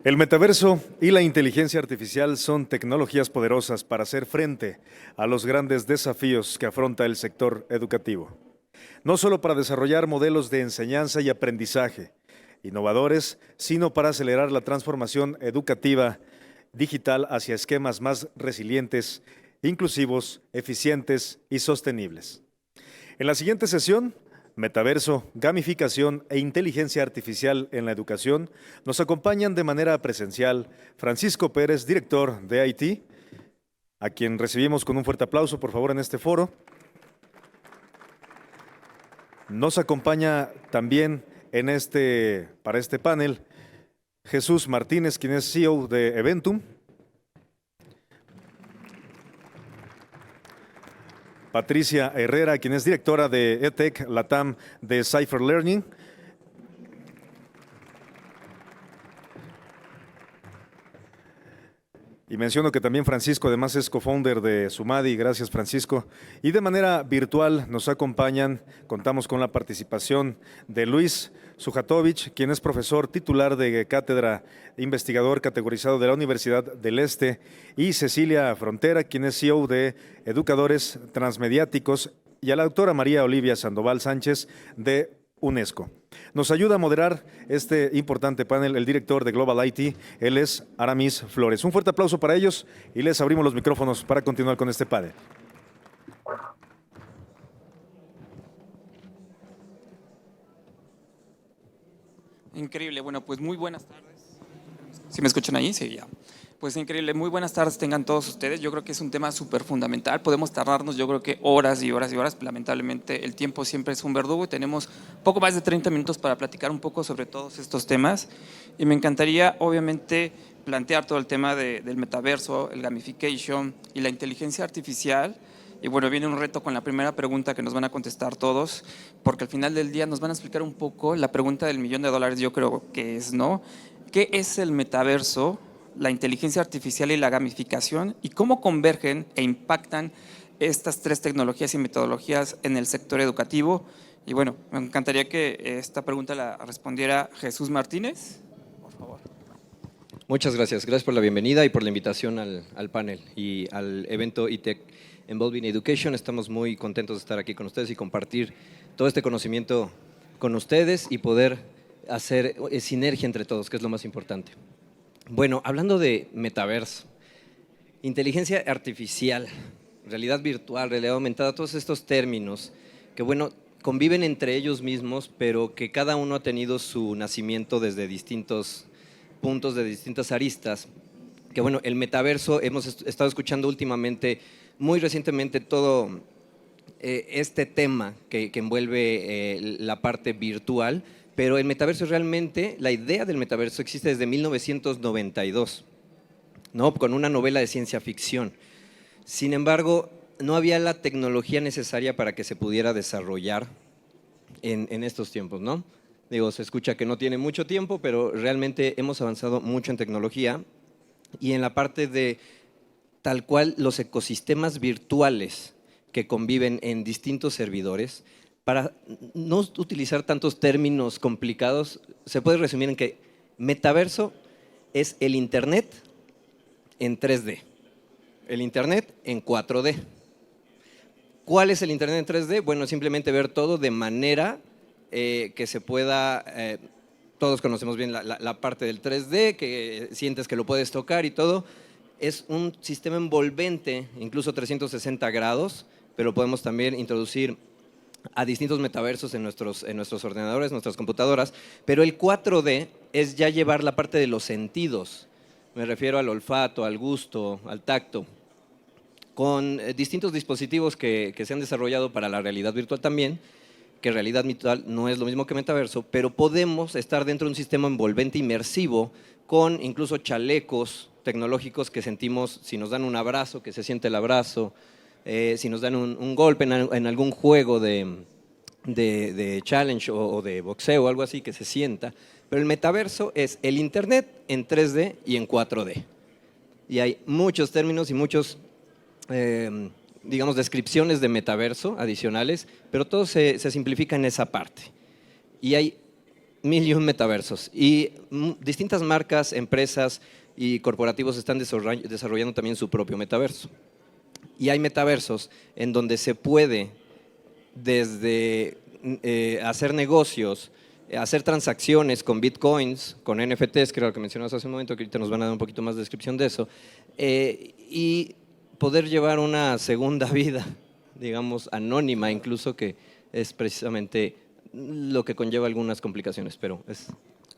El metaverso y la inteligencia artificial son tecnologías poderosas para hacer frente a los grandes desafíos que afronta el sector educativo. No solo para desarrollar modelos de enseñanza y aprendizaje innovadores, sino para acelerar la transformación educativa digital hacia esquemas más resilientes, inclusivos, eficientes y sostenibles. En la siguiente sesión, Metaverso, gamificación e inteligencia artificial en la educación, nos acompañan de manera presencial Francisco Pérez, director de IT, a quien recibimos con un fuerte aplauso, por favor, en este foro. Nos acompaña también para este panel Jesús Martínez, quien es CEO de Eventum. Patricia Herrera, quien es directora de EdTech Latam de Cypher Learning. Y menciono que también Francisco además es co-founder de Sumadi. Gracias, Francisco. Y de manera virtual nos contamos con la participación de Luis Sujatovich, quien es profesor titular de cátedra investigador categorizado de la Universidad del Este, y Cecilia Frontera, quien es CEO de Educadores Transmediáticos, y a la doctora María Olivia Sandoval Sánchez de UNESCO. Nos ayuda a moderar este importante panel el director de Global IT, él es Aramis Flores. Un fuerte aplauso para ellos y les abrimos los micrófonos para continuar con este panel. Increíble, bueno, pues muy buenas tardes. ¿Sí me escuchan ahí? Sí, ya. Pues increíble, muy buenas tardes tengan todos ustedes. Yo creo que es un tema súper fundamental. Podemos tardarnos, yo creo que horas y horas y horas. Lamentablemente el tiempo siempre es un verdugo y tenemos poco más de 30 minutos para platicar un poco sobre todos estos temas. Y me encantaría, obviamente, plantear todo el tema del metaverso, el gamification y la inteligencia artificial. Y bueno, viene un reto con la primera pregunta que nos van a contestar todos, porque al final del día nos van a explicar un poco la pregunta del $1.000.000, yo creo que es, ¿no? ¿Qué es el metaverso, la inteligencia artificial y la gamificación, y cómo convergen e impactan estas tres tecnologías y metodologías en el sector educativo? Y bueno, me encantaría que esta pregunta la respondiera Jesús Martínez, por favor. Muchas gracias. Gracias por la bienvenida y por la invitación al panel y al evento EdTech Involving Education. Estamos muy contentos de estar aquí con ustedes y compartir todo este conocimiento con ustedes y poder hacer sinergia entre todos, que es lo más importante. Bueno, hablando de metaverso, inteligencia artificial, realidad virtual, realidad aumentada, todos estos términos que, bueno, conviven entre ellos mismos, pero que cada uno ha tenido su nacimiento desde distintos puntos, de distintas aristas. Que bueno, el metaverso, hemos estado escuchando últimamente, muy recientemente, todo este tema que envuelve la parte virtual, pero el metaverso realmente, la idea del metaverso existe desde 1992, ¿no? Con una novela de ciencia ficción. Sin embargo, no había la tecnología necesaria para que se pudiera desarrollar en estos tiempos, ¿no? Digo, se escucha que no tiene mucho tiempo, pero realmente hemos avanzado mucho en tecnología y en la parte de tal cual los ecosistemas virtuales que conviven en distintos servidores. Para no utilizar tantos términos complicados, se puede resumir en que metaverso es el Internet en 3D, el Internet en 4D. ¿Cuál es el Internet en 3D? Bueno, simplemente ver todo de manera que se pueda, todos conocemos bien la parte del 3D, que sientes que lo puedes tocar y todo. Es un sistema envolvente, incluso 360 grados, pero podemos también introducir a distintos metaversos en nuestros ordenadores, nuestras computadoras, pero el 4D es ya llevar la parte de los sentidos, me refiero al olfato, al gusto, al tacto, con distintos dispositivos que se han desarrollado para la realidad virtual también, que realidad virtual no es lo mismo que metaverso, pero podemos estar dentro de un sistema envolvente inmersivo con incluso chalecos tecnológicos que sentimos si nos dan un abrazo, que se siente el abrazo, si nos dan un golpe en algún juego de challenge o de boxeo o algo así, que se sienta. Pero el metaverso es el Internet en 3D y en 4D. Y hay muchos términos y muchos, digamos, descripciones de metaverso adicionales, pero todo se simplifica en esa parte. Y hay mil y un metaversos. Y distintas marcas, empresas y corporativos están desarrollando también su propio metaverso. Y hay metaversos en donde se puede desde hacer negocios, hacer transacciones con bitcoins, con NFTs, que era lo que mencionabas hace un momento, que ahorita nos van a dar un poquito más de descripción de eso, y poder llevar una segunda vida, digamos, anónima incluso, que es precisamente lo que conlleva algunas complicaciones, pero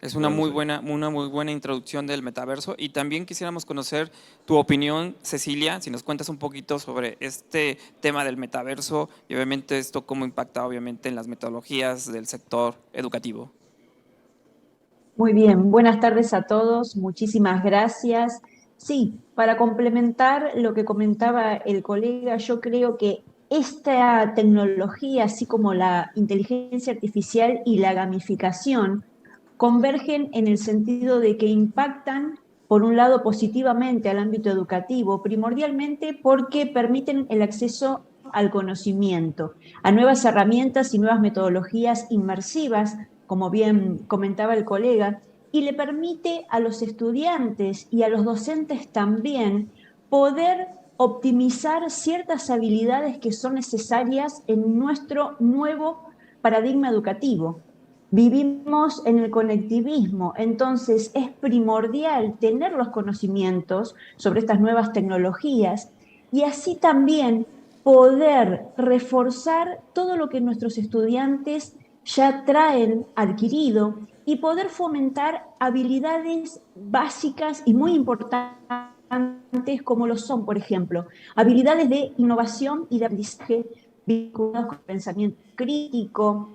Es una muy buena introducción del metaverso, y también quisiéramos conocer tu opinión, Cecilia, si nos cuentas un poquito sobre este tema del metaverso y obviamente esto cómo impacta obviamente en las metodologías del sector educativo. Muy bien, buenas tardes a todos, muchísimas gracias. Sí, para complementar lo que comentaba el colega, yo creo que esta tecnología, así como la inteligencia artificial y la gamificación, convergen en el sentido de que impactan, por un lado, positivamente al ámbito educativo, primordialmente porque permiten el acceso al conocimiento, a nuevas herramientas y nuevas metodologías inmersivas, como bien comentaba el colega, y le permite a los estudiantes y a los docentes también poder optimizar ciertas habilidades que son necesarias en nuestro nuevo paradigma educativo. Vivimos en el conectivismo, entonces es primordial tener los conocimientos sobre estas nuevas tecnologías y así también poder reforzar todo lo que nuestros estudiantes ya traen adquirido y poder fomentar habilidades básicas y muy importantes como lo son, por ejemplo, habilidades de innovación y de aprendizaje vinculados con el pensamiento crítico,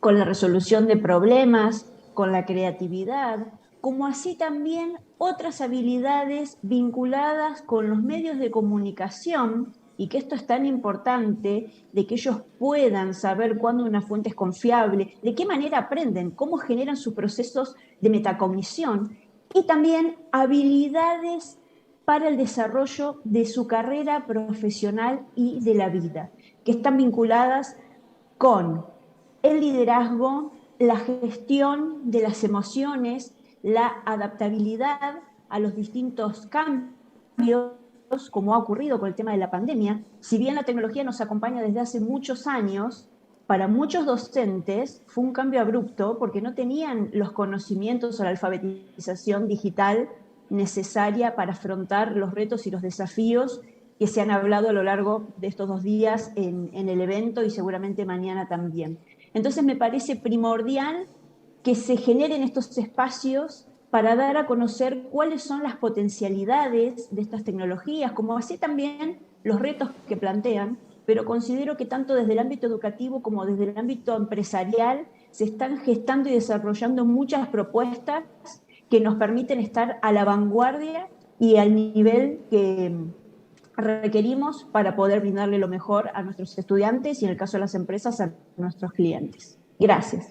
con la resolución de problemas, con la creatividad, como así también otras habilidades vinculadas con los medios de comunicación, y que esto es tan importante, de que ellos puedan saber cuándo una fuente es confiable, de qué manera aprenden, cómo generan sus procesos de metacognición, y también habilidades para el desarrollo de su carrera profesional y de la vida, que están vinculadas con el liderazgo, la gestión de las emociones, la adaptabilidad a los distintos cambios, como ha ocurrido con el tema de la pandemia. Si bien la tecnología nos acompaña desde hace muchos años, para muchos docentes fue un cambio abrupto porque no tenían los conocimientos o la alfabetización digital necesaria para afrontar los retos y los desafíos que se han hablado a lo largo de estos 2 días en el evento y seguramente mañana también. Entonces me parece primordial que se generen estos espacios para dar a conocer cuáles son las potencialidades de estas tecnologías, como así también los retos que plantean, pero considero que tanto desde el ámbito educativo como desde el ámbito empresarial se están gestando y desarrollando muchas propuestas que nos permiten estar a la vanguardia y al nivel que requerimos para poder brindarle lo mejor a nuestros estudiantes y en el caso de las empresas a nuestros clientes. Gracias.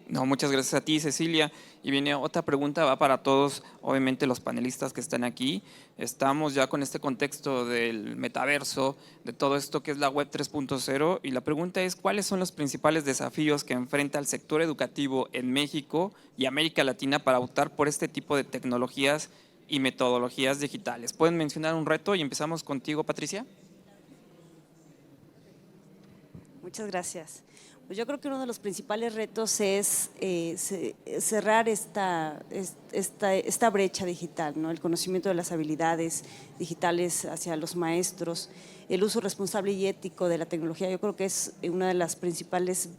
No, muchas gracias a ti, Cecilia. Y viene otra pregunta, va para todos, obviamente los panelistas que están aquí. Estamos ya con este contexto del metaverso, de todo esto que es la web 3.0, y la pregunta es, ¿cuáles son los principales desafíos que enfrenta el sector educativo en México y América Latina para optar por este tipo de tecnologías y metodologías digitales? ¿Pueden mencionar un reto? Y empezamos contigo, Patricia. Muchas gracias. Pues yo creo que uno de los principales retos es cerrar esta brecha digital, ¿no? El conocimiento de las habilidades digitales hacia los maestros, el uso responsable y ético de la tecnología. Yo creo que es uno de los principales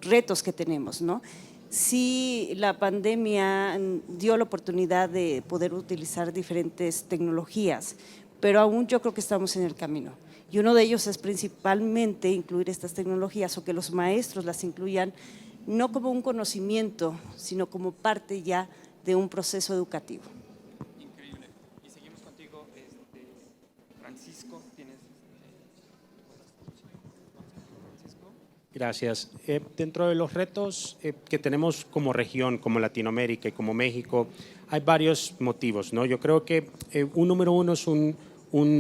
retos que tenemos, ¿no? Sí, la pandemia dio la oportunidad de poder utilizar diferentes tecnologías, pero aún yo creo que estamos en el camino. Y uno de ellos es principalmente incluir estas tecnologías o que los maestros las incluyan no como un conocimiento, sino como parte ya de un proceso educativo. Increíble. Y seguimos contigo, Francisco. Francisco. Gracias. Dentro de los retos que tenemos como región, como Latinoamérica y como México, hay varios motivos, ¿no? Yo creo que un número uno es un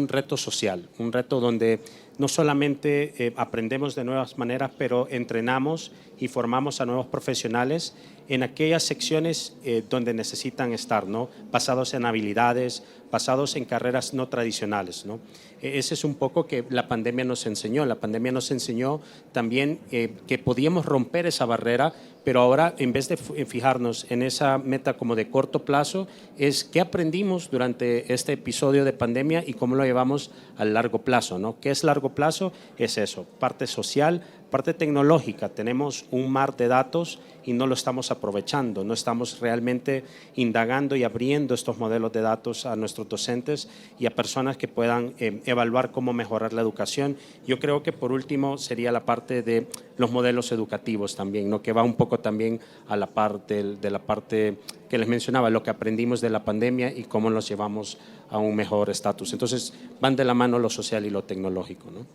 reto social, un reto donde no solamente aprendemos de nuevas maneras, pero entrenamos y formamos a nuevos profesionales en aquellas secciones donde necesitan estar, ¿no? Basados en habilidades, basados en carreras no tradicionales, ¿no? Ese es un poco que la pandemia nos enseñó. La pandemia nos enseñó también que podíamos romper esa barrera, pero ahora en vez de fijarnos en esa meta como de corto plazo, es qué aprendimos durante este episodio de pandemia y cómo lo llevamos al largo plazo, ¿no? ¿Qué es largo plazo? Es eso, parte social, parte tecnológica. Tenemos un mar de datos y no lo estamos aprovechando, no estamos realmente indagando y abriendo estos modelos de datos a nuestros docentes y a personas que puedan evaluar cómo mejorar la educación. Yo creo que por último sería la parte de los modelos educativos también, ¿no? Que va un poco también a la parte de la parte que les mencionaba, lo que aprendimos de la pandemia y cómo los llevamos a un mejor estatus. Entonces van de la mano lo social y lo tecnológico, ¿no?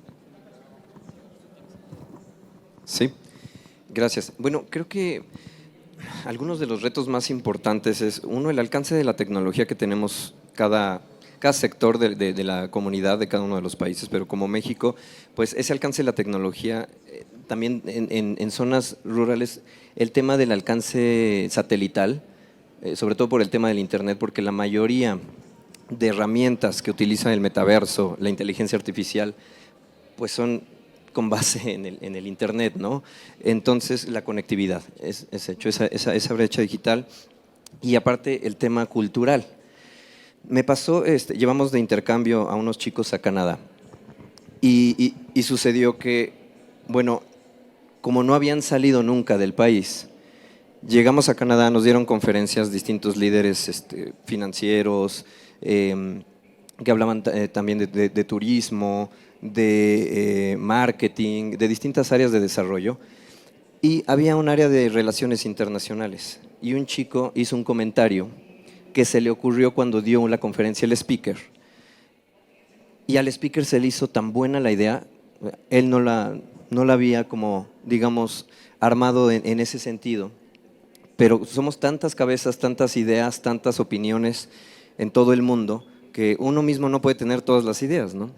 Sí, gracias. Bueno, creo que algunos de los retos más importantes es, uno, el alcance de la tecnología que tenemos cada sector de la comunidad de cada uno de los países, pero como México, pues ese alcance de la tecnología, también en zonas rurales, el tema del alcance satelital, sobre todo por el tema del Internet, porque la mayoría de herramientas que utilizan el metaverso, la inteligencia artificial, pues son con base en el Internet, ¿no? Entonces, la conectividad es hecho, esa brecha digital, y aparte el tema cultural. Me pasó, llevamos de intercambio a unos chicos a Canadá y sucedió que, bueno, como no habían salido nunca del país, llegamos a Canadá, nos dieron conferencias distintos líderes financieros, que hablaban también de turismo, de marketing, de distintas áreas de desarrollo, y había un área de relaciones internacionales, y un chico hizo un comentario que se le ocurrió cuando dio la conferencia el speaker, y al speaker se le hizo tan buena la idea, él no la había como, digamos, armado en ese sentido, pero somos tantas cabezas, tantas ideas, tantas opiniones en todo el mundo, que uno mismo no puede tener todas las ideas, ¿no?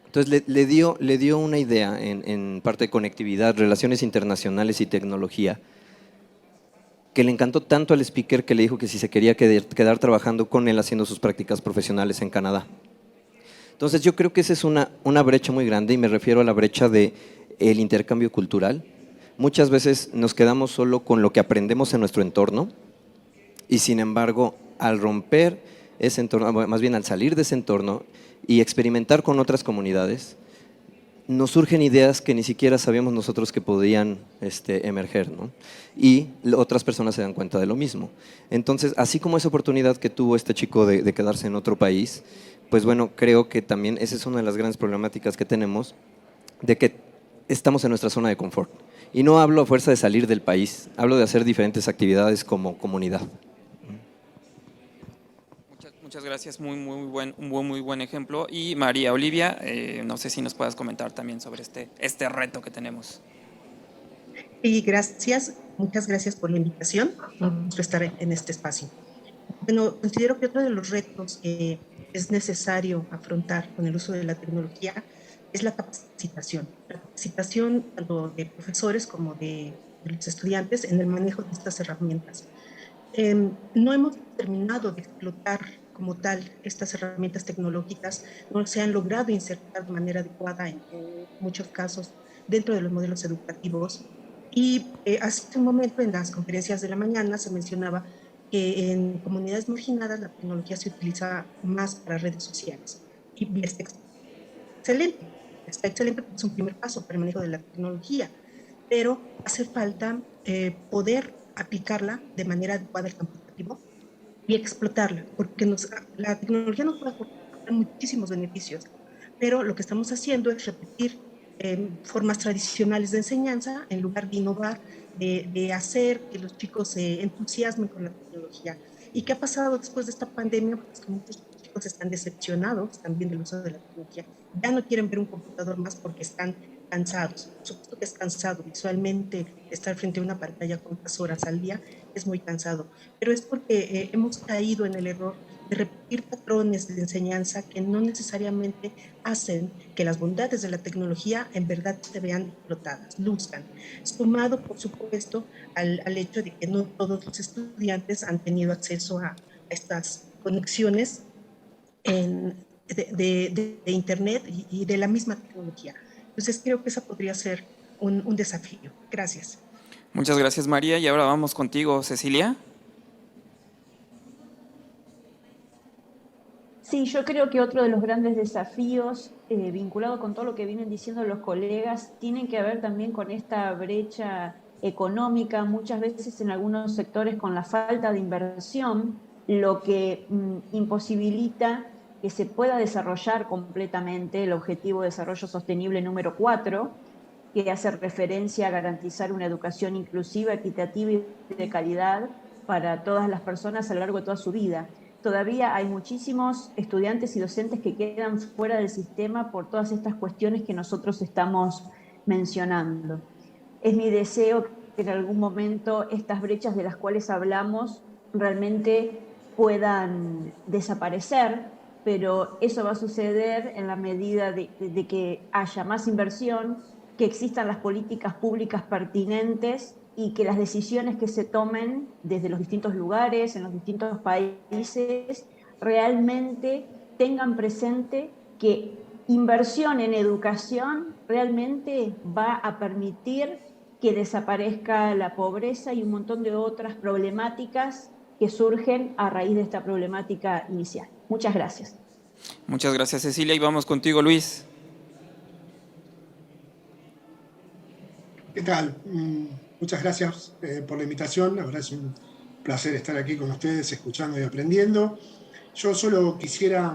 Entonces le dio una idea en parte de conectividad, relaciones internacionales y tecnología, que le encantó tanto al speaker que le dijo que si se quería quedar trabajando con él haciendo sus prácticas profesionales en Canadá. Entonces yo creo que esa es una brecha muy grande, y me refiero a la brecha del intercambio cultural. Muchas veces nos quedamos solo con lo que aprendemos en nuestro entorno, y sin embargo, al romper ese entorno, más bien al salir de ese entorno y experimentar con otras comunidades, nos surgen ideas que ni siquiera sabíamos nosotros que podían emerger, ¿no? Y otras personas se dan cuenta de lo mismo. Entonces, así como esa oportunidad que tuvo este chico de quedarse en otro país, pues bueno, creo que también esa es una de las grandes problemáticas que tenemos, de que estamos en nuestra zona de confort. Y no hablo a fuerza de salir del país, hablo de hacer diferentes actividades como comunidad. Muchas gracias, muy buen ejemplo. Y María Olivia, no sé si nos puedas comentar también sobre este reto que tenemos. Y gracias, muchas gracias por la invitación, un gusto estar en este espacio. Bueno, considero que otro de los retos que es necesario afrontar con el uso de la tecnología es la capacitación. La capacitación tanto de profesores como de los estudiantes en el manejo de estas herramientas. No hemos terminado de explotar como tal estas herramientas tecnológicas, no se han logrado insertar de manera adecuada en muchos casos dentro de los modelos educativos. Y hace un momento en las conferencias de la mañana se mencionaba que en comunidades marginadas la tecnología se utiliza más para redes sociales. Y está excelente porque es un primer paso para el manejo de la tecnología, pero hace falta poder aplicarla de manera adecuada al campo educativo y explotarla, porque la tecnología nos puede aportar muchísimos beneficios, pero lo que estamos haciendo es repetir formas tradicionales de enseñanza en lugar de innovar, de hacer que los chicos se entusiasmen con la tecnología. ¿Y qué ha pasado después de esta pandemia? Pues que muchos chicos están decepcionados también del uso de la tecnología. Ya no quieren ver un computador más porque están cansados. Por supuesto que es cansado visualmente estar frente a una pantalla cuántas horas al día, es muy cansado, pero es porque hemos caído en el error de repetir patrones de enseñanza que no necesariamente hacen que las bondades de la tecnología en verdad se vean explotadas, luzcan, sumado por supuesto al hecho de que no todos los estudiantes han tenido acceso a estas conexiones de Internet y de la misma tecnología. Entonces creo que esa podría ser un desafío. Gracias. Muchas gracias, María. Y ahora vamos contigo, Cecilia. Sí, yo creo que otro de los grandes desafíos, vinculado con todo lo que vienen diciendo los colegas, tiene que ver también con esta brecha económica, muchas veces en algunos sectores con la falta de inversión, lo que imposibilita que se pueda desarrollar completamente el Objetivo de Desarrollo Sostenible número 4, que hace referencia a garantizar una educación inclusiva, equitativa y de calidad para todas las personas a lo largo de toda su vida. Todavía hay muchísimos estudiantes y docentes que quedan fuera del sistema por todas estas cuestiones que nosotros estamos mencionando. Es mi deseo que en algún momento estas brechas de las cuales hablamos realmente puedan desaparecer, pero eso va a suceder en la medida de que haya más inversión, que existan las políticas públicas pertinentes y que las decisiones que se tomen desde los distintos lugares, en los distintos países, realmente tengan presente que inversión en educación realmente va a permitir que desaparezca la pobreza y un montón de otras problemáticas que surgen a raíz de esta problemática inicial. Muchas gracias. Muchas gracias, Cecilia. Y vamos contigo, Luis. ¿Qué tal? Muchas gracias por la invitación. La verdad es un placer estar aquí con ustedes, escuchando y aprendiendo. Yo solo quisiera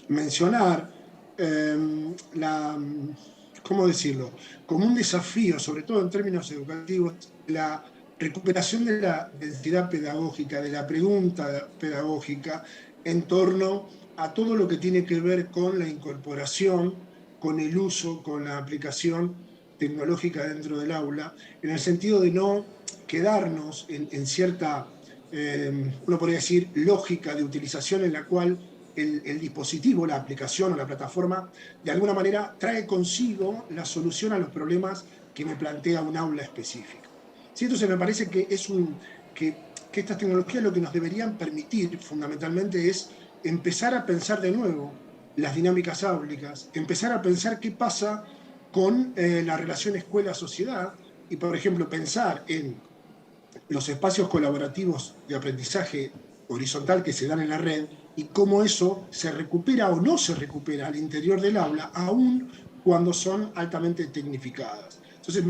mencionar ¿cómo decirlo? Como un desafío, sobre todo en términos educativos, la recuperación de la densidad pedagógica, de la pregunta pedagógica en torno a todo lo que tiene que ver con la incorporación, con el uso, con la aplicación tecnológica dentro del aula, en el sentido de no quedarnos en cierta, uno podría decir, lógica de utilización en la cual el dispositivo, la aplicación o la plataforma, de alguna manera trae consigo la solución a los problemas que me plantea un aula específica. ¿Sí? Entonces me parece que que estas tecnologías lo que nos deberían permitir fundamentalmente es empezar a pensar de nuevo las dinámicas áulicas, empezar a pensar qué pasa con la relación escuela-sociedad y, por ejemplo, pensar en los espacios colaborativos de aprendizaje horizontal que se dan en la red y cómo eso se recupera o no se recupera al interior del aula, aún cuando son altamente tecnificadas. Entonces,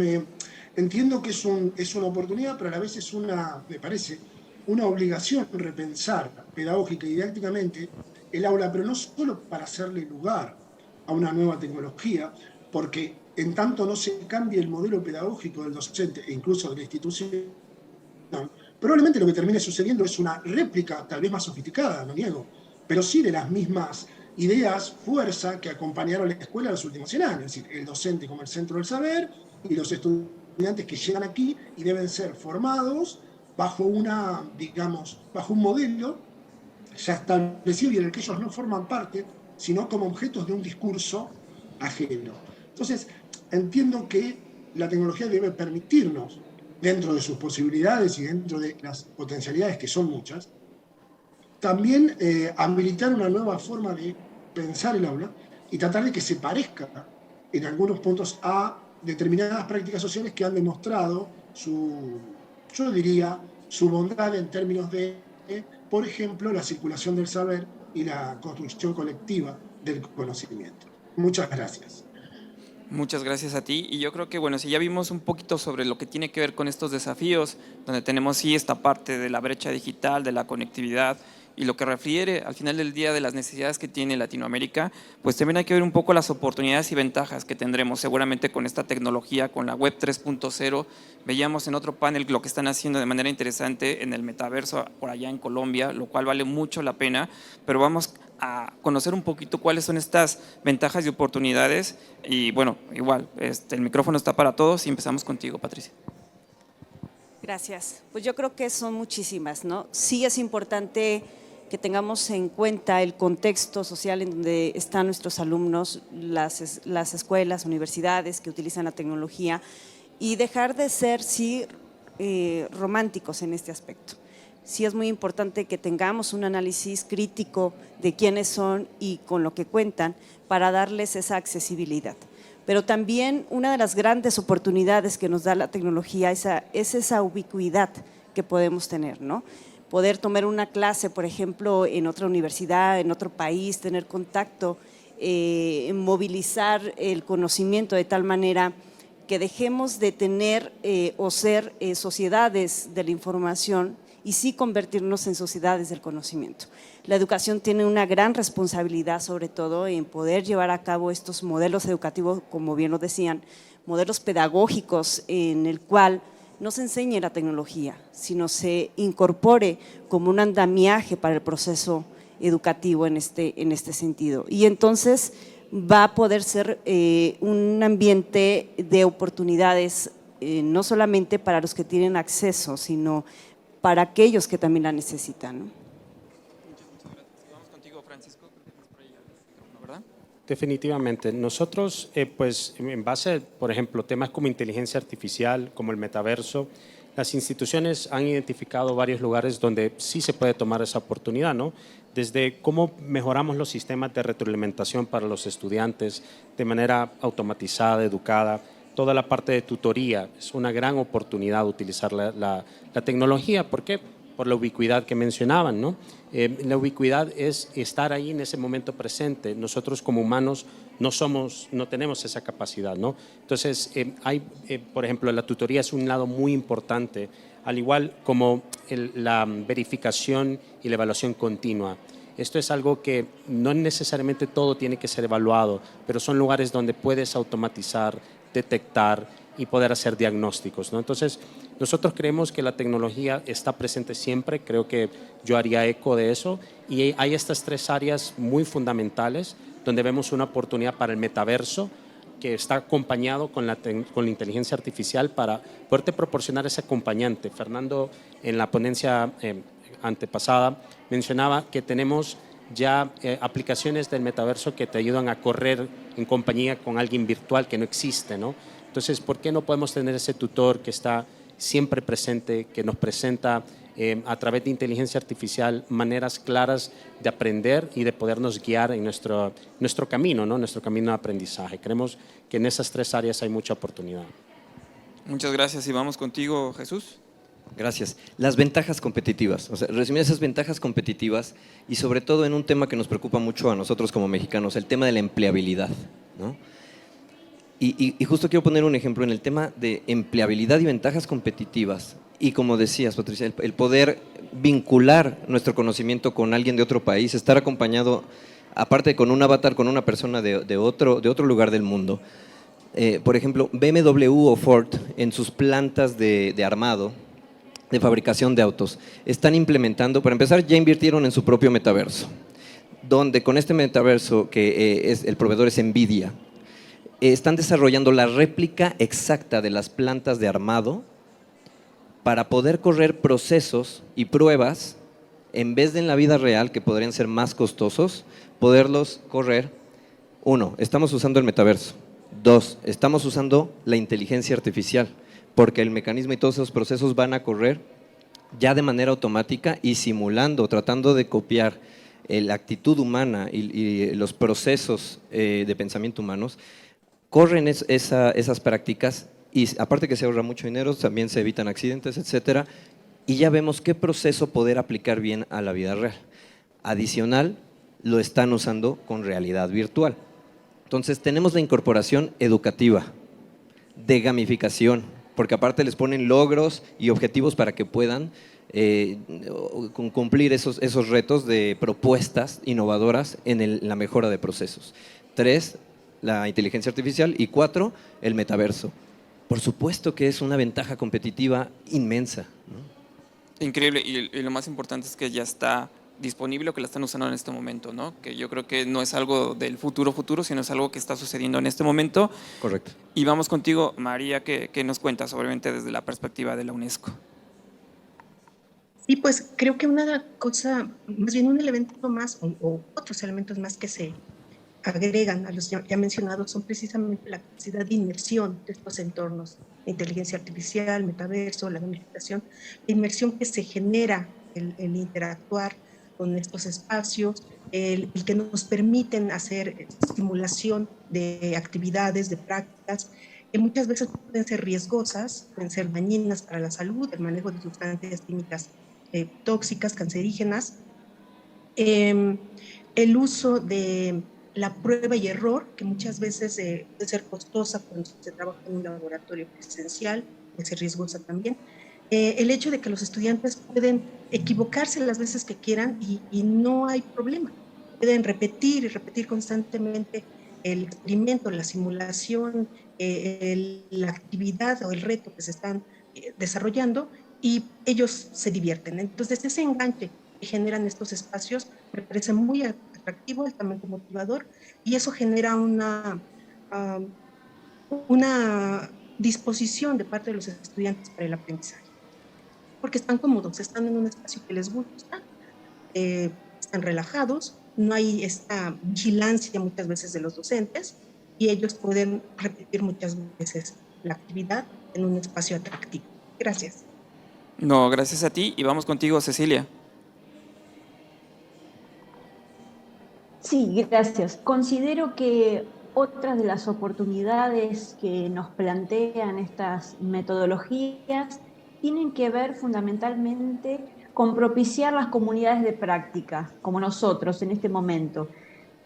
entiendo que es una oportunidad, pero a la vez es me parece, una obligación repensar pedagógica y didácticamente el aula, pero no solo para hacerle lugar a una nueva tecnología, porque en tanto no se cambie el modelo pedagógico del docente e incluso de la institución, probablemente lo que termine sucediendo es una réplica tal vez más sofisticada, no niego, pero sí de las mismas ideas, fuerza que acompañaron a la escuela en los últimos 100 años, es decir, el docente como el centro del saber y los estudiantes que llegan aquí y deben ser formados bajo bajo un modelo ya establecido y en el que ellos no forman parte, sino como objetos de un discurso ajeno. Entonces, entiendo que la tecnología debe permitirnos, dentro de sus posibilidades y dentro de las potencialidades que son muchas, también habilitar una nueva forma de pensar el aula y tratar de que se parezca en algunos puntos a determinadas prácticas sociales que han demostrado yo diría, su bondad en términos de, por ejemplo, la circulación del saber y la construcción colectiva del conocimiento. Muchas gracias. Muchas gracias a ti. Y yo creo que, bueno, si ya vimos un poquito sobre lo que tiene que ver con estos desafíos, donde tenemos sí esta parte de la brecha digital, de la conectividad, y lo que refiere al final del día de las necesidades que tiene Latinoamérica, pues también hay que ver un poco las oportunidades y ventajas que tendremos seguramente con esta tecnología, con la web 3.0. Veíamos en otro panel lo que están haciendo de manera interesante en el metaverso por allá en Colombia, lo cual vale mucho la pena, pero vamos a conocer un poquito cuáles son estas ventajas y oportunidades. Y bueno, igual, el micrófono está para todos y empezamos contigo, Patricia. Gracias. Pues yo creo que son muchísimas, ¿no? Sí es importante que tengamos en cuenta el contexto social en donde están nuestros alumnos, las escuelas, universidades que utilizan la tecnología, y dejar de ser, sí, románticos en este aspecto. Sí es muy importante que tengamos un análisis crítico de quiénes son y con lo que cuentan para darles esa accesibilidad. Pero también una de las grandes oportunidades que nos da la tecnología es esa ubicuidad que podemos tener, ¿no? Poder tomar una clase, por ejemplo, en otra universidad, en otro país, tener contacto, movilizar el conocimiento de tal manera que dejemos de tener o ser sociedades de la información y sí convertirnos en sociedades del conocimiento. La educación tiene una gran responsabilidad, sobre todo en poder llevar a cabo estos modelos educativos, como bien lo decían, modelos pedagógicos en el cual no se enseñe la tecnología, sino se incorpore como un andamiaje para el proceso educativo en este sentido. Y entonces va a poder ser un ambiente de oportunidades, no solamente para los que tienen acceso, sino para aquellos que también la necesitan, ¿no? Muchas gracias. Vamos contigo, Francisco. ¿Verdad? Definitivamente. Nosotros, pues, en base, por ejemplo, temas como inteligencia artificial, como el metaverso, las instituciones han identificado varios lugares donde sí se puede tomar esa oportunidad, ¿no? Desde cómo mejoramos los sistemas de retroalimentación para los estudiantes de manera automatizada, educada, toda la parte de tutoría. Es una gran oportunidad utilizar la tecnología. ¿Por qué? Por la ubicuidad que mencionaban, ¿no? La ubicuidad es estar ahí en ese momento presente. Nosotros como humanos no tenemos esa capacidad, ¿no? Entonces, por ejemplo, la tutoría es un lado muy importante, al igual como la verificación y la evaluación continua. Esto es algo que no necesariamente todo tiene que ser evaluado, pero son lugares donde puedes automatizar, detectar y poder hacer diagnósticos, ¿no? Entonces, nosotros creemos que la tecnología está presente siempre, creo que yo haría eco de eso, y hay estas tres áreas muy fundamentales donde vemos una oportunidad para el metaverso, que está acompañado con la inteligencia artificial para poderte proporcionar ese acompañante. Fernando, en la ponencia antepasada, mencionaba que tenemos ya aplicaciones del metaverso que te ayudan a correr en compañía con alguien virtual que no existe, ¿no? Entonces, ¿por qué no podemos tener ese tutor que está siempre presente, que nos presenta a través de inteligencia artificial maneras claras de aprender y de podernos guiar en nuestro camino, ¿no? Nuestro camino de aprendizaje? Creemos que en esas tres áreas hay mucha oportunidad. Muchas gracias y vamos contigo, Jesús. Gracias. Las ventajas competitivas, o sea, resumir esas ventajas competitivas y sobre todo en un tema que nos preocupa mucho a nosotros como mexicanos, el tema de la empleabilidad, ¿no? Y justo quiero poner un ejemplo en el tema de empleabilidad y ventajas competitivas. Y como decías, Patricia, el poder vincular nuestro conocimiento con alguien de otro país, estar acompañado, aparte con un avatar, con una persona de otro lugar del mundo. Por ejemplo, BMW o Ford en sus plantas de armado, de fabricación de autos, están implementando, para empezar, ya invirtieron en su propio metaverso, donde con este metaverso, que el proveedor es NVIDIA, están desarrollando la réplica exacta de las plantas de armado para poder correr procesos y pruebas, en vez de en la vida real, que podrían ser más costosos, poderlos correr. 1, estamos usando el metaverso. 2, estamos usando la inteligencia artificial, porque el mecanismo y todos esos procesos van a correr ya de manera automática y simulando, tratando de copiar la actitud humana y los procesos de pensamiento humanos. Corren esas prácticas y aparte que se ahorra mucho dinero, también se evitan accidentes, etcétera, y ya vemos qué proceso poder aplicar bien a la vida real. Adicional, lo están usando con realidad virtual. Entonces, tenemos la incorporación educativa, de gamificación, porque aparte les ponen logros y objetivos para que puedan cumplir esos retos de propuestas innovadoras en la mejora de procesos. 3, la inteligencia artificial y 4, el metaverso. Por supuesto que es una ventaja competitiva inmensa, ¿no? Increíble, y lo más importante es que ya está disponible o que la están usando en este momento, ¿no? Que yo creo que no es algo del futuro, sino es algo que está sucediendo en este momento. Correcto. Y vamos contigo, María, ¿qué nos cuentas, obviamente desde la perspectiva de la UNESCO? Y pues creo que una cosa, más bien un elemento más o otros elementos más que se agregan a los ya mencionados son precisamente la capacidad de inmersión de estos entornos, la inteligencia artificial, metaverso, la gamificación, la inmersión que se genera, el interactuar con estos espacios, el que nos permiten hacer simulación de actividades, de prácticas, que muchas veces pueden ser riesgosas, pueden ser dañinas para la salud, el manejo de sustancias químicas tóxicas, cancerígenas, el uso de la prueba y error, que muchas veces puede ser costosa cuando se trabaja en un laboratorio presencial, puede ser riesgosa también. El hecho de que los estudiantes pueden equivocarse las veces que quieran y no hay problema. Pueden repetir y repetir constantemente el experimento, la simulación, la actividad o el reto que se están desarrollando y ellos se divierten. Entonces, ese enganche que generan estos espacios me parece muy atractivo, altamente motivador, y eso genera una disposición de parte de los estudiantes para el aprendizaje, porque están cómodos, están en un espacio que les gusta, están relajados, no hay esta vigilancia muchas veces de los docentes, y ellos pueden repetir muchas veces la actividad en un espacio atractivo. Gracias. No, gracias a ti y vamos contigo, Cecilia. Sí, gracias. Considero que otras de las oportunidades que nos plantean estas metodologías tienen que ver fundamentalmente con propiciar las comunidades de práctica, como nosotros en este momento.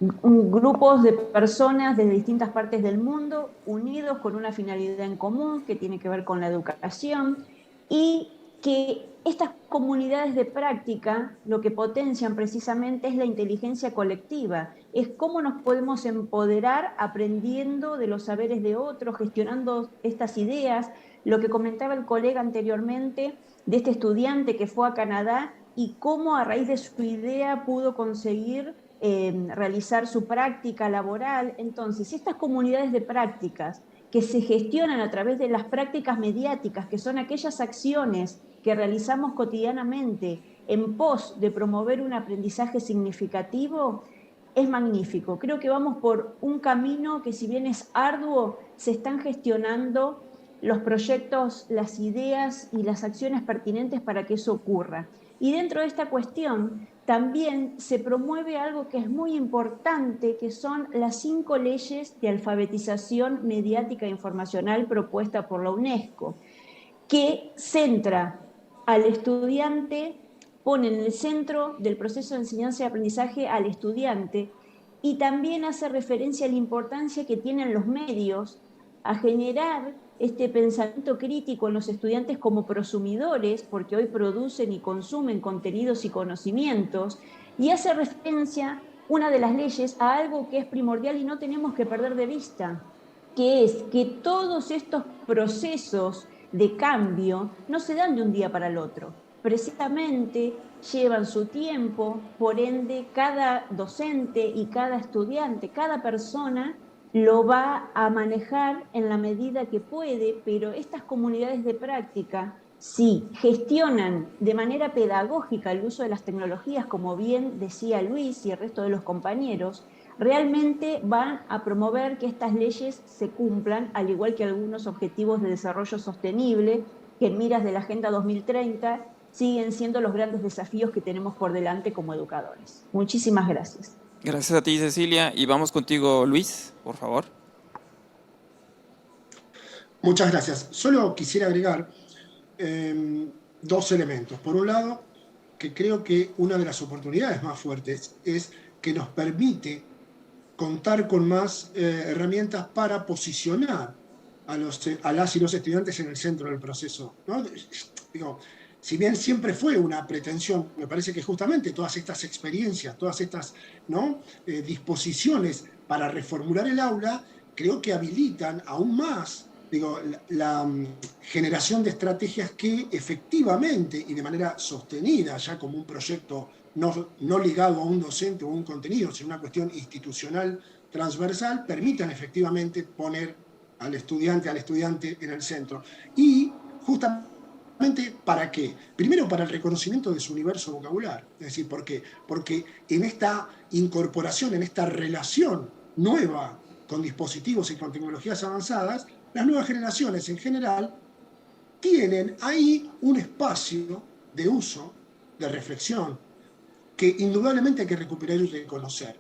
Grupos de personas desde distintas partes del mundo unidos con una finalidad en común que tiene que ver con la educación y que estas comunidades de práctica lo que potencian precisamente es la inteligencia colectiva, es cómo nos podemos empoderar aprendiendo de los saberes de otros, gestionando estas ideas, lo que comentaba el colega anteriormente de este estudiante que fue a Canadá y cómo a raíz de su idea pudo conseguir realizar su práctica laboral. Entonces, estas comunidades de prácticas que se gestionan a través de las prácticas mediáticas, que son aquellas acciones que realizamos cotidianamente en pos de promover un aprendizaje significativo, es magnífico. Creo que vamos por un camino que, si bien es arduo, se están gestionando los proyectos, las ideas y las acciones pertinentes para que eso ocurra. Y dentro de esta cuestión también se promueve algo que es muy importante, que son las 5 leyes de alfabetización mediática e informacional propuesta por la UNESCO, que centra al estudiante, pone en el centro del proceso de enseñanza y aprendizaje al estudiante y también hace referencia a la importancia que tienen los medios a generar este pensamiento crítico en los estudiantes como prosumidores, porque hoy producen y consumen contenidos y conocimientos, y hace referencia, una de las leyes, a algo que es primordial y no tenemos que perder de vista, que es que todos estos procesos de cambio no se dan de un día para el otro. Precisamente llevan su tiempo, por ende cada docente y cada estudiante, cada persona lo va a manejar en la medida que puede, pero estas comunidades de práctica, si gestionan de manera pedagógica el uso de las tecnologías, como bien decía Luis y el resto de los compañeros, realmente van a promover que estas leyes se cumplan, al igual que algunos objetivos de desarrollo sostenible, que en miras de la Agenda 2030 siguen siendo los grandes desafíos que tenemos por delante como educadores. Muchísimas gracias. Gracias a ti, Cecilia, y vamos contigo, Luis, por favor. Muchas gracias. Solo quisiera agregar 2 elementos. Por un lado, que creo que una de las oportunidades más fuertes es que nos permite contar con más herramientas para posicionar a las y los estudiantes en el centro del proceso, ¿no? Digo, si bien siempre fue una pretensión, me parece que justamente todas estas experiencias, todas estas, ¿no?, disposiciones para reformular el aula, creo que habilitan aún más, digo, la generación de estrategias que efectivamente y de manera sostenida, ya como un proyecto no ligado a un docente o un contenido, sino una cuestión institucional transversal, permitan efectivamente poner al estudiante en el centro. Y justamente Fundamentalmente, ¿para qué? Primero, para el reconocimiento de su universo vocabular. Es decir, ¿por qué? Porque en esta incorporación, en esta relación nueva con dispositivos y con tecnologías avanzadas, las nuevas generaciones en general tienen ahí un espacio de uso, de reflexión, que indudablemente hay que recuperar y reconocer.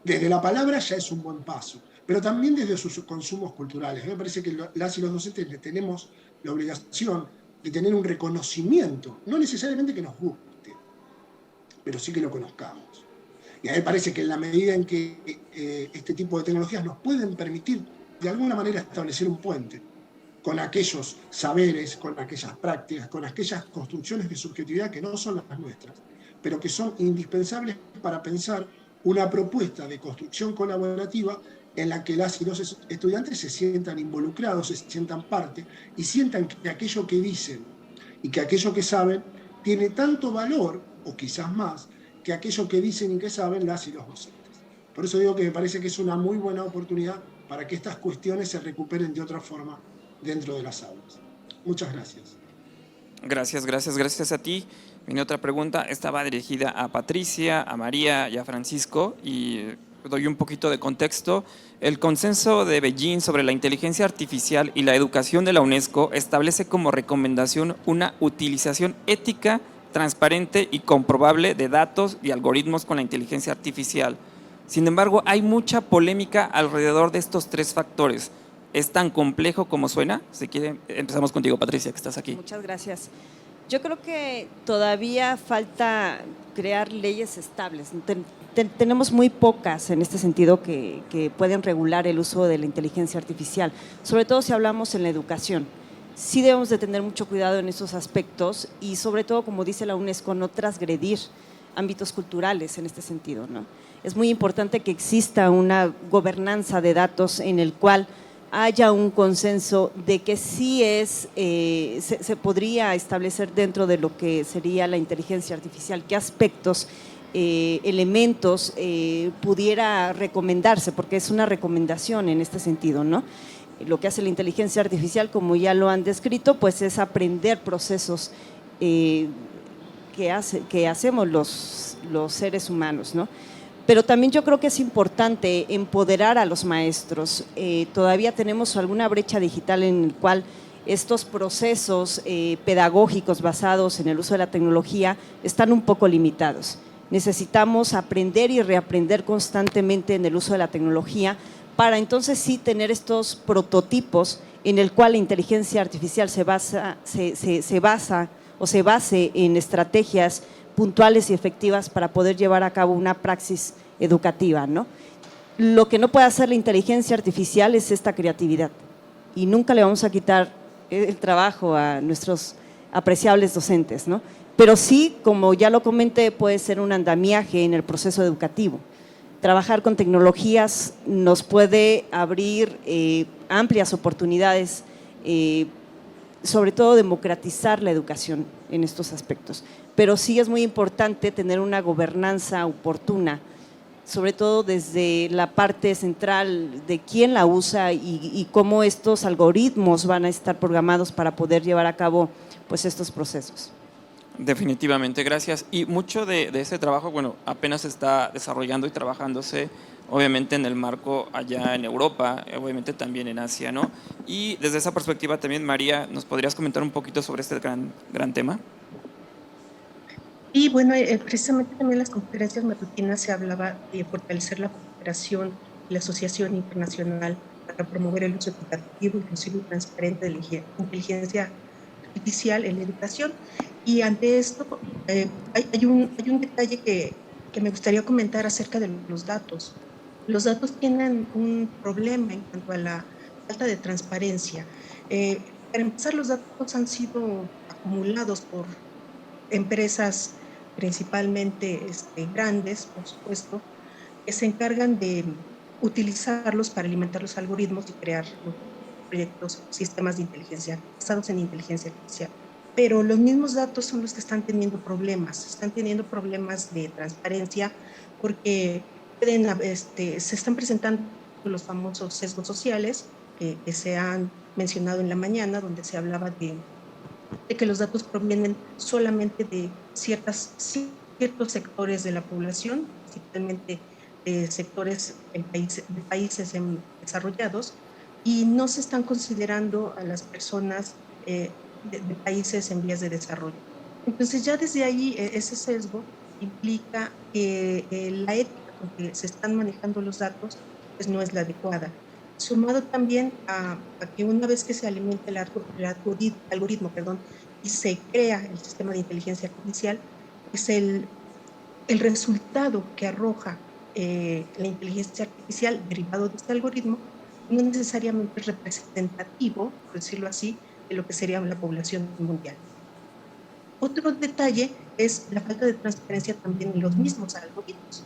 Desde la palabra ya es un buen paso, pero también desde sus consumos culturales. A mí me parece que las y los docentes tenemos la obligación de tener un reconocimiento, no necesariamente que nos guste, pero sí que lo conozcamos. Y a mí me parece que en la medida en que este tipo de tecnologías nos pueden permitir de alguna manera establecer un puente con aquellos saberes, con aquellas prácticas, con aquellas construcciones de subjetividad que no son las nuestras, pero que son indispensables para pensar una propuesta de construcción colaborativa en la que las y los estudiantes se sientan involucrados, se sientan parte y sientan que aquello que dicen y que aquello que saben tiene tanto valor, o quizás más, que aquello que dicen y que saben las y los docentes. Por eso digo que me parece que es una muy buena oportunidad para que estas cuestiones se recuperen de otra forma dentro de las aulas. Muchas gracias. Gracias a ti. Mi otra pregunta estaba dirigida a Patricia, a María y a Francisco, y doy un poquito de contexto. El consenso de Beijing sobre la inteligencia artificial y la educación de la UNESCO establece como recomendación una utilización ética, transparente y comprobable de datos y algoritmos con la inteligencia artificial. Sin embargo, hay mucha polémica alrededor de estos tres factores. ¿Es tan complejo como suena? Si quiere, empezamos contigo, Patricia, que estás aquí. Muchas gracias. Yo creo que todavía falta crear leyes estables. Tenemos muy pocas en este sentido que pueden regular el uso de la inteligencia artificial, sobre todo si hablamos en la educación. Sí debemos de tener mucho cuidado en esos aspectos y sobre todo, como dice la UNESCO, no transgredir ámbitos culturales en este sentido, ¿no? Es muy importante que exista una gobernanza de datos en el cual haya un consenso de que sí se podría establecer dentro de lo que sería la inteligencia artificial, qué aspectos, elementos pudiera recomendarse, porque es una recomendación en este sentido, ¿no? Lo que hace la inteligencia artificial, como ya lo han descrito, pues es aprender procesos que hacemos los seres humanos, ¿no? Pero también yo creo que es importante empoderar a los maestros. Todavía tenemos alguna brecha digital en la cual estos procesos pedagógicos basados en el uso de la tecnología están un poco limitados. Necesitamos aprender y reaprender constantemente en el uso de la tecnología para entonces sí tener estos prototipos en el cual la inteligencia artificial se base en estrategias puntuales y efectivas para poder llevar a cabo una praxis educativa, ¿no? Lo que no puede hacer la inteligencia artificial es esta creatividad y nunca le vamos a quitar el trabajo a nuestros apreciables docentes, ¿no? Pero sí, como ya lo comenté, puede ser un andamiaje en el proceso educativo. Trabajar con tecnologías nos puede abrir amplias oportunidades, sobre todo democratizar la educación en estos aspectos. Pero sí es muy importante tener una gobernanza oportuna, sobre todo desde la parte central de quién la usa y cómo estos algoritmos van a estar programados para poder llevar a cabo pues, estos procesos. Definitivamente, gracias. Y mucho de ese trabajo, bueno, apenas se está desarrollando y trabajándose, obviamente en el marco allá en Europa, obviamente también en Asia, ¿no? Y desde esa perspectiva también, María, ¿nos podrías comentar un poquito sobre este gran tema? Y bueno, precisamente también en las conferencias matutinas se hablaba de fortalecer la cooperación y la Asociación Internacional para promover el uso equitativo, inclusivo y transparente de la inteligencia artificial en la educación. Y ante esto hay un detalle que me gustaría comentar acerca de los datos. Los datos tienen un problema en cuanto a la falta de transparencia. Para empezar, los datos han sido acumulados por empresas principalmente grandes, por supuesto, que se encargan de utilizarlos para alimentar los algoritmos y crear proyectos, sistemas de inteligencia basados en inteligencia artificial. Pero los mismos datos son los que están teniendo problemas de transparencia porque se están presentando los famosos sesgos sociales que se han mencionado en la mañana, donde se hablaba de de que los datos provienen solamente de ciertos sectores de la población, principalmente sectores de países desarrollados, y no se están considerando a las personas de países en vías de desarrollo. Entonces ya desde ahí ese sesgo implica que la ética con que se están manejando los datos pues no es la adecuada. Sumado también a que una vez que se alimenta el algoritmo y se crea el sistema de inteligencia artificial, pues el resultado que arroja la inteligencia artificial derivado de este algoritmo no necesariamente es representativo, por decirlo así, de lo que sería la población mundial. Otro detalle es la falta de transparencia también en los mismos algoritmos.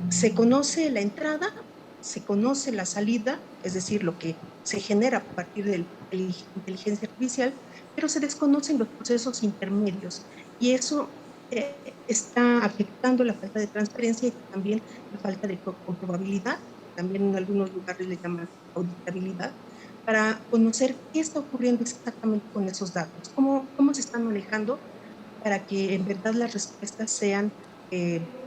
Se conoce la entrada, se conoce la salida, es decir, lo que se genera a partir de la inteligencia artificial, pero se desconocen los procesos intermedios y eso está afectando la falta de transparencia y también la falta de comprobabilidad, también en algunos lugares le llaman auditabilidad, para conocer qué está ocurriendo exactamente con esos datos, cómo se están manejando para que en verdad las respuestas sean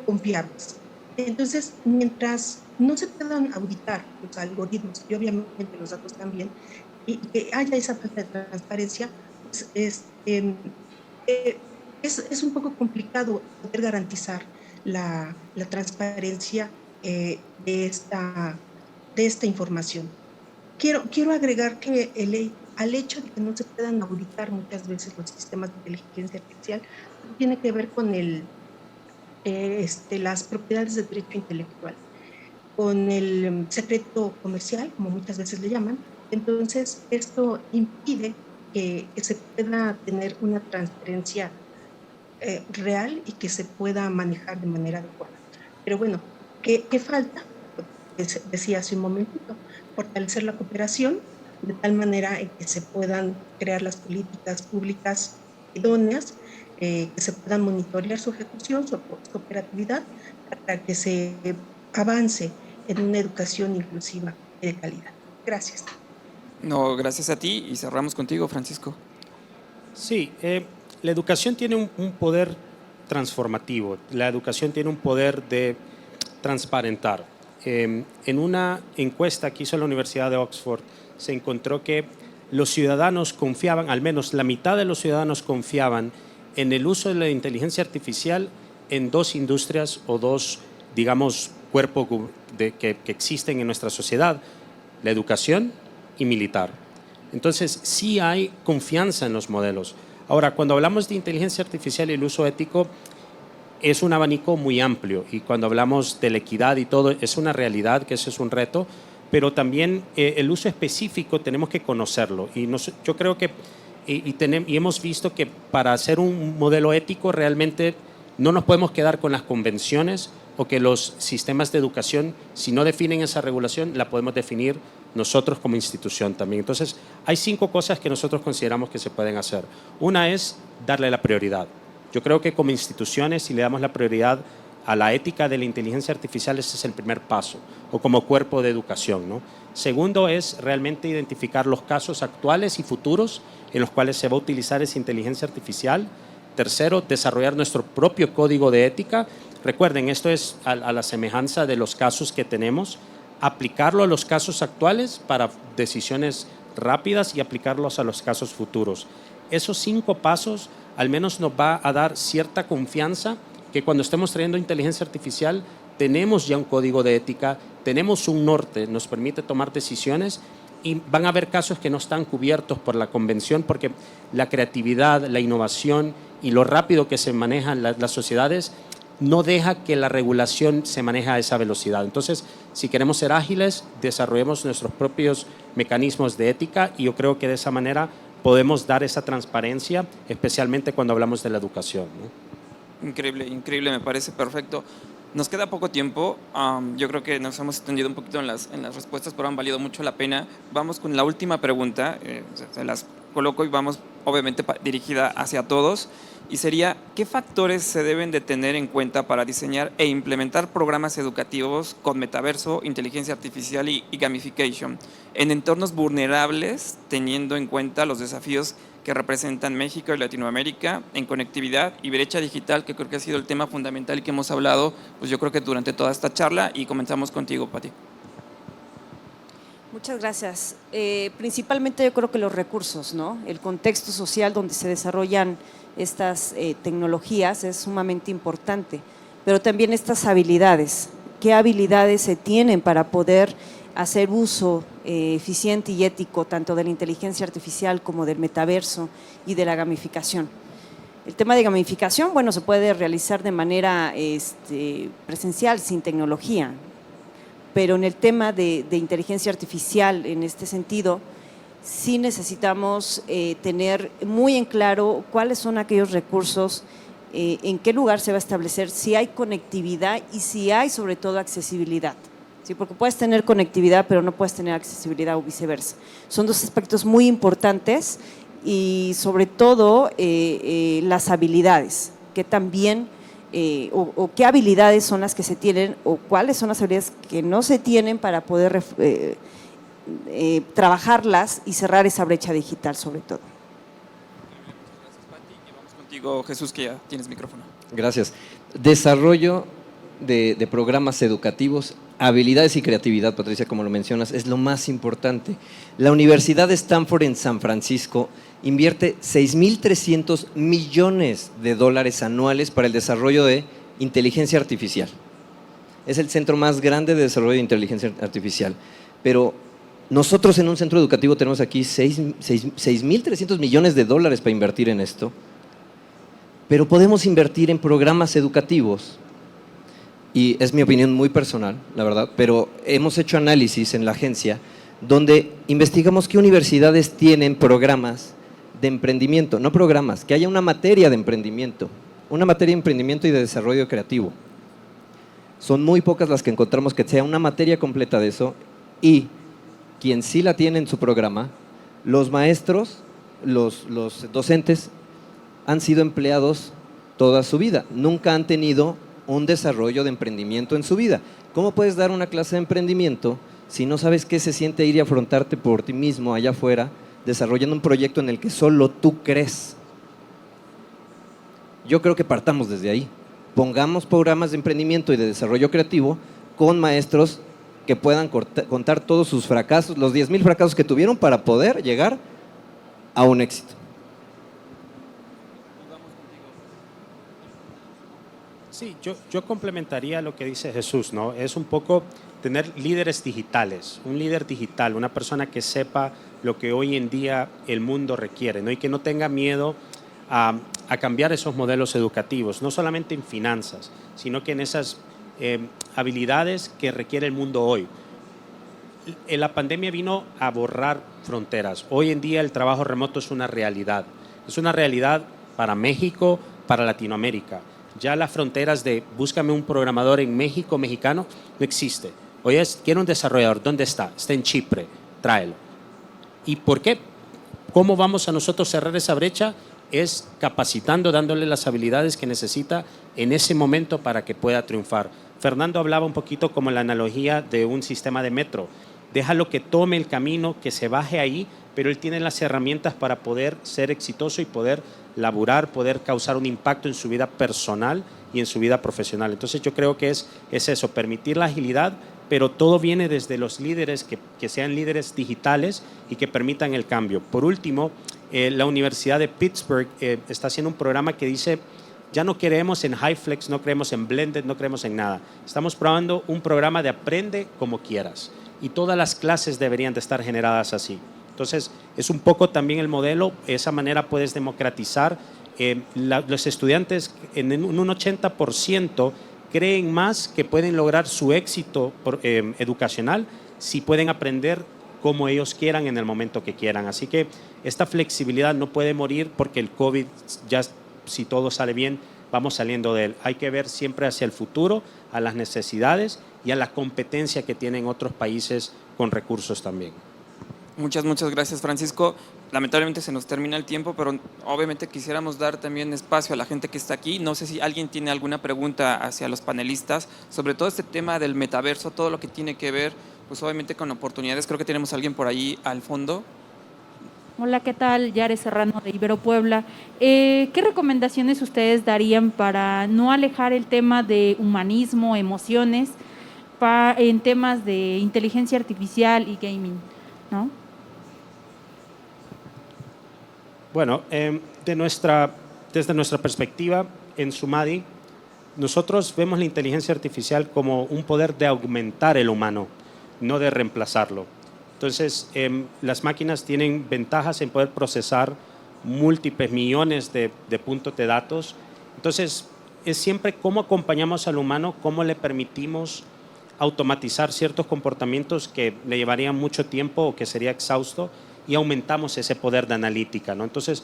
confiables. Entonces, mientras no se puedan auditar los algoritmos y obviamente los datos también, y que haya esa falta de transparencia, pues es un poco complicado poder garantizar la transparencia de esta información. Quiero agregar que al hecho de que no se puedan auditar muchas veces los sistemas de inteligencia artificial, tiene que ver con las propiedades de derecho intelectual, con el secreto comercial, como muchas veces le llaman. Entonces, esto impide que se pueda tener una transparencia real y que se pueda manejar de manera adecuada. Pero bueno, ¿qué falta? Pues, decía hace un momentito, fortalecer la cooperación de tal manera en que se puedan crear las políticas públicas idóneas, que se puedan monitorear su ejecución, su operatividad, para que se avance en una educación inclusiva y de calidad. Gracias. No, gracias a ti y cerramos contigo, Francisco. Sí, la educación tiene un poder transformativo, la educación tiene un poder de transparentar. En una encuesta que hizo la Universidad de Oxford se encontró que los ciudadanos confiaban, al menos la mitad de los ciudadanos confiaban en el uso de la inteligencia artificial en dos industrias o dos, digamos, cuerpos que existen en nuestra sociedad, la educación y militar. Entonces, sí hay confianza en los modelos. Ahora, cuando hablamos de inteligencia artificial y el uso ético, es un abanico muy amplio y cuando hablamos de la equidad y todo, es una realidad que ese es un reto, pero también el uso específico tenemos que conocerlo. Y yo creo que y hemos visto que para hacer un modelo ético realmente no nos podemos quedar con las convenciones o que los sistemas de educación, si no definen esa regulación, la podemos definir nosotros como institución también. Entonces, hay 5 cosas que nosotros consideramos que se pueden hacer. Una es darle la prioridad. Yo creo que como instituciones, si le damos la prioridad a la ética de la inteligencia artificial, ese es el primer paso, o como cuerpo de educación, ¿no? Segundo es realmente identificar los casos actuales y futuros en los cuales se va a utilizar esa inteligencia artificial. Tercero, desarrollar nuestro propio código de ética. Recuerden, esto es a la semejanza de los casos que tenemos, aplicarlo a los casos actuales para decisiones rápidas y aplicarlos a los casos futuros. Esos 5 pasos al menos nos va a dar cierta confianza que cuando estemos trayendo inteligencia artificial tenemos ya un código de ética, tenemos un norte, nos permite tomar decisiones y van a haber casos que no están cubiertos por la convención porque la creatividad, la innovación y lo rápido que se manejan las sociedades no deja que la regulación se maneje a esa velocidad. Entonces, si queremos ser ágiles, desarrollemos nuestros propios mecanismos de ética y yo creo que de esa manera podemos dar esa transparencia, especialmente cuando hablamos de la educación, ¿no? Increíble, increíble, me parece perfecto. Nos queda poco tiempo, yo creo que nos hemos extendido un poquito en las respuestas, pero han valido mucho la pena. Vamos con la última pregunta, se las coloco y vamos obviamente dirigida hacia todos, y sería, ¿qué factores se deben de tener en cuenta para diseñar e implementar programas educativos con metaverso, inteligencia artificial y gamification en entornos vulnerables, teniendo en cuenta los desafíos que representan México y Latinoamérica en conectividad y brecha digital, que creo que ha sido el tema fundamental y que hemos hablado, pues yo creo que durante toda esta charla, y comenzamos contigo, Pati. Muchas gracias. Principalmente yo creo que los recursos, ¿no? El contexto social donde se desarrollan estas tecnologías es sumamente importante, pero también estas habilidades. ¿Qué habilidades se tienen para poder hacer uso eficiente y ético tanto de la inteligencia artificial como del metaverso y de la gamificación? El tema de gamificación, bueno, se puede realizar de manera presencial, sin tecnología, pero en el tema de inteligencia artificial, en este sentido, sí necesitamos tener muy en claro cuáles son aquellos recursos, en qué lugar se va a establecer, si hay conectividad y si hay sobre todo accesibilidad. ¿Sí? Porque puedes tener conectividad, pero no puedes tener accesibilidad o viceversa. Son dos aspectos muy importantes y sobre todo las habilidades, que también, o qué habilidades son las que se tienen o cuáles son las habilidades que no se tienen para poder trabajarlas y cerrar esa brecha digital sobre todo. Gracias, Pati, y vamos contigo, Jesús, que ya tienes micrófono. Gracias. Desarrollo de programas educativos, habilidades y creatividad, Patricia, como lo mencionas, es lo más importante. La Universidad de Stanford en San Francisco invierte $6,300 millones anuales para el desarrollo de inteligencia artificial. Es el centro más grande de desarrollo de inteligencia artificial, pero nosotros en un centro educativo tenemos aquí $6,300 millones para invertir en esto, pero podemos invertir en programas educativos, y es mi opinión muy personal, la verdad, pero hemos hecho análisis en la agencia donde investigamos qué universidades tienen programas de emprendimiento, no programas, que haya una materia de emprendimiento y de desarrollo creativo. Son muy pocas las que encontramos que sea una materia completa de eso, y quien sí la tiene en su programa, los maestros, los docentes han sido empleados toda su vida, nunca han tenido un desarrollo de emprendimiento en su vida. ¿Cómo puedes dar una clase de emprendimiento si no sabes qué se siente ir y afrontarte por ti mismo allá afuera, desarrollando un proyecto en el que solo tú crees? Yo creo que partamos desde ahí. Pongamos programas de emprendimiento y de desarrollo creativo con maestros que puedan contar todos sus fracasos, los 10,000 fracasos que tuvieron para poder llegar a un éxito. Sí, yo complementaría lo que dice Jesús, ¿no? Es un poco tener líderes digitales, un líder digital, una persona que sepa lo que hoy en día el mundo requiere, ¿no? Y que no tenga miedo a cambiar esos modelos educativos, no solamente en finanzas, sino que en esas habilidades que requiere el mundo hoy. La pandemia vino a borrar fronteras. Hoy en día el trabajo remoto es una realidad para México, para Latinoamérica. Ya las fronteras de búscame un programador en México, mexicano, no existe. Oye, quiero un desarrollador, ¿dónde está? Está en Chipre, tráelo. ¿Y por qué? ¿Cómo vamos a nosotros cerrar esa brecha? Es capacitando, dándole las habilidades que necesita en ese momento para que pueda triunfar. Fernando hablaba un poquito como la analogía de un sistema de metro. Déjalo que tome el camino, que se baje ahí, pero él tiene las herramientas para poder ser exitoso y poder laburar, poder causar un impacto en su vida personal y en su vida profesional. Entonces yo creo que es eso, permitir la agilidad, pero todo viene desde los líderes, que sean líderes digitales y que permitan el cambio. Por último, la Universidad de Pittsburgh está haciendo un programa que dice, ya no creemos en HyFlex, no creemos en Blended, no creemos en nada. Estamos probando un programa de aprende como quieras y todas las clases deberían de estar generadas así. Entonces, es un poco también el modelo, de esa manera puedes democratizar. Los estudiantes en un 80% creen más que pueden lograr su éxito educacional si pueden aprender como ellos quieran en el momento que quieran. Así que esta flexibilidad no puede morir porque el COVID, ya si todo sale bien, vamos saliendo de él. Hay que ver siempre hacia el futuro, a las necesidades y a la competencia que tienen otros países con recursos también. Muchas gracias, Francisco. lamentablemente se nos termina el tiempo, pero obviamente quisiéramos dar también espacio a la gente que está aquí. No sé si alguien tiene alguna pregunta hacia los panelistas sobre todo este tema del metaverso, todo lo que tiene que ver, pues obviamente con oportunidades. Creo que tenemos a alguien por ahí al fondo. Hola, ¿qué tal? Yare Serrano de Ibero Puebla. ¿Qué recomendaciones ustedes darían para no alejar el tema de humanismo, emociones, en temas de inteligencia artificial y gaming, ¿no? Bueno, desde nuestra perspectiva en Sumadi, nosotros vemos la inteligencia artificial como un poder de aumentar el humano, no de reemplazarlo. Entonces, las máquinas tienen ventajas en poder procesar múltiples millones de puntos de datos. Entonces, es siempre cómo acompañamos al humano, cómo le permitimos automatizar ciertos comportamientos que le llevarían mucho tiempo o que sería exhausto, y aumentamos ese poder de analítica, ¿no? Entonces,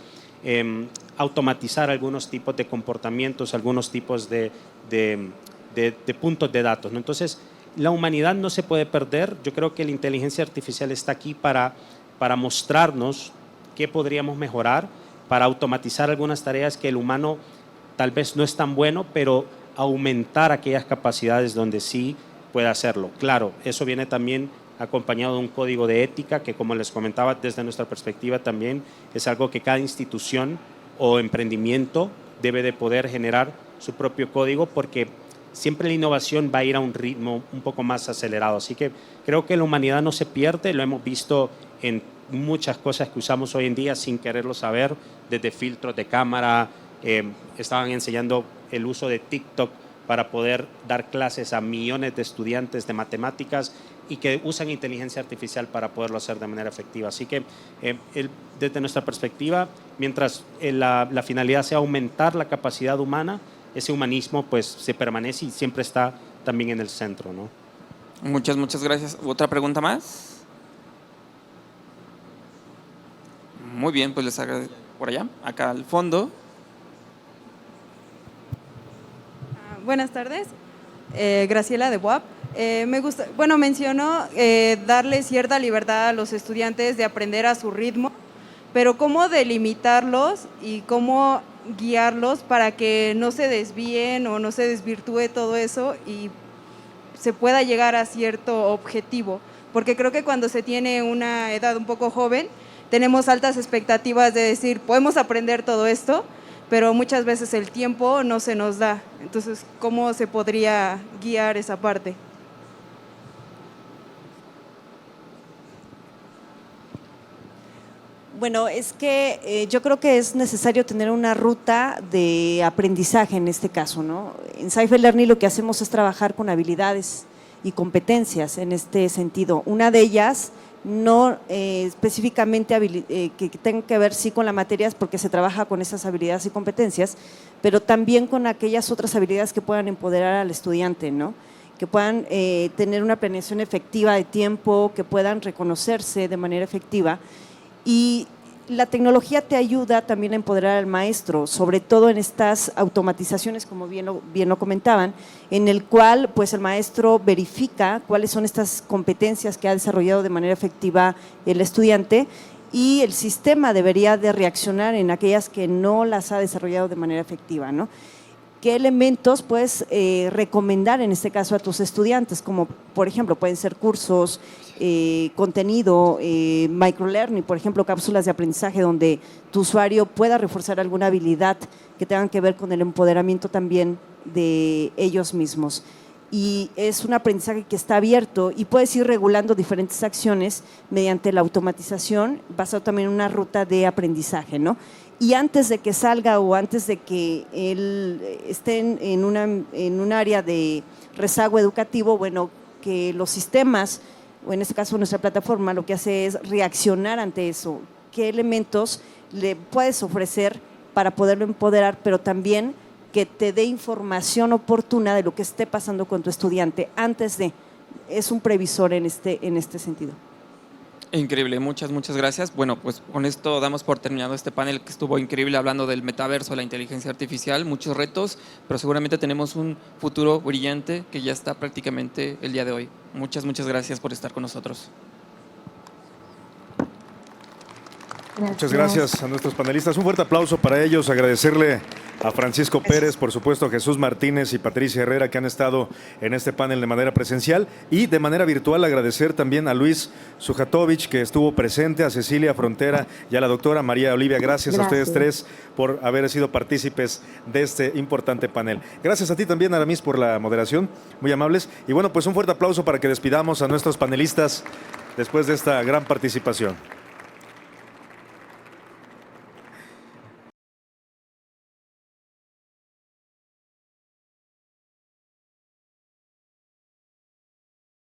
automatizar algunos tipos de comportamientos, algunos tipos de puntos de datos, ¿no? Entonces, la humanidad no se puede perder. Yo creo que la inteligencia artificial está aquí para mostrarnos qué podríamos mejorar, para automatizar algunas tareas que el humano tal vez no es tan bueno, pero aumentar aquellas capacidades donde sí puede hacerlo. Claro, eso viene también acompañado de un código de ética que, como les comentaba, desde nuestra perspectiva también es algo que cada institución o emprendimiento debe de poder generar su propio código, porque siempre la innovación va a ir a un ritmo un poco más acelerado. Así que creo que la humanidad no se pierde, lo hemos visto en muchas cosas que usamos hoy en día sin quererlo saber, desde filtros de cámara, estaban enseñando el uso de TikTok para poder dar clases a millones de estudiantes de matemáticas y que usan inteligencia artificial para poderlo hacer de manera efectiva. Así que desde nuestra perspectiva, mientras la finalidad sea aumentar la capacidad humana, ese humanismo pues se permanece y siempre está también en el centro, ¿no? Muchas gracias. ¿Otra pregunta más? Muy bien, pues les agradezco. Por allá, acá al fondo. Buenas tardes, Graciela de WAP. Me gusta, bueno, mencionó darle cierta libertad a los estudiantes de aprender a su ritmo, pero cómo delimitarlos y cómo guiarlos para que no se desvíen o no se desvirtúe todo eso y se pueda llegar a cierto objetivo, porque creo que cuando se tiene una edad un poco joven tenemos altas expectativas de decir podemos aprender todo esto, pero muchas veces el tiempo no se nos da. Entonces, ¿cómo se podría guiar esa parte? Bueno, es que yo creo que es necesario tener una ruta de aprendizaje en este caso, ¿no? En Cypher Learning lo que hacemos es trabajar con habilidades y competencias en este sentido. Una de ellas, no específicamente que tenga que ver sí con las materias, porque se trabaja con esas habilidades y competencias, pero también con aquellas otras habilidades que puedan empoderar al estudiante, ¿no? Que puedan tener una planeación efectiva de tiempo, que puedan reconocerse de manera efectiva. Y la tecnología te ayuda también a empoderar al maestro, sobre todo en estas automatizaciones, como bien lo comentaban, en el cual pues el maestro verifica cuáles son estas competencias que ha desarrollado de manera efectiva el estudiante, y el sistema debería de reaccionar en aquellas que no las ha desarrollado de manera efectiva, ¿no? ¿Qué elementos puedes recomendar en este caso a tus estudiantes? Como por ejemplo pueden ser cursos, contenido, microlearning, por ejemplo cápsulas de aprendizaje donde tu usuario pueda reforzar alguna habilidad que tengan que ver con el empoderamiento también de ellos mismos. Y es un aprendizaje que está abierto y puedes ir regulando diferentes acciones mediante la automatización, basado también en una ruta de aprendizaje, ¿no? Y antes de que salga o antes de que él esté en un área de rezago educativo, bueno, que los sistemas, o en este caso nuestra plataforma, lo que hace es reaccionar ante eso. ¿Qué elementos le puedes ofrecer para poderlo empoderar, pero también que te dé información oportuna de lo que esté pasando con tu estudiante antes de? Es un previsor en este sentido. Increíble, muchas gracias. Bueno, pues con esto damos por terminado este panel que estuvo increíble hablando del metaverso, la inteligencia artificial, muchos retos, pero seguramente tenemos un futuro brillante que ya está prácticamente el día de hoy. Muchas gracias por estar con nosotros. Muchas gracias a nuestros panelistas. Un fuerte aplauso para ellos. Agradecerle a Francisco Pérez, por supuesto, a Jesús Martínez y Patricia Herrera que han estado en este panel de manera presencial, y de manera virtual agradecer también a Luis Sujatovich, que estuvo presente, a Cecilia Frontera y a la doctora María Olivia. Gracias a ustedes tres por haber sido partícipes de este importante panel. Gracias a ti también, Aramis, por la moderación. Muy amables. Y bueno, pues un fuerte aplauso para que despidamos a nuestros panelistas después de esta gran participación.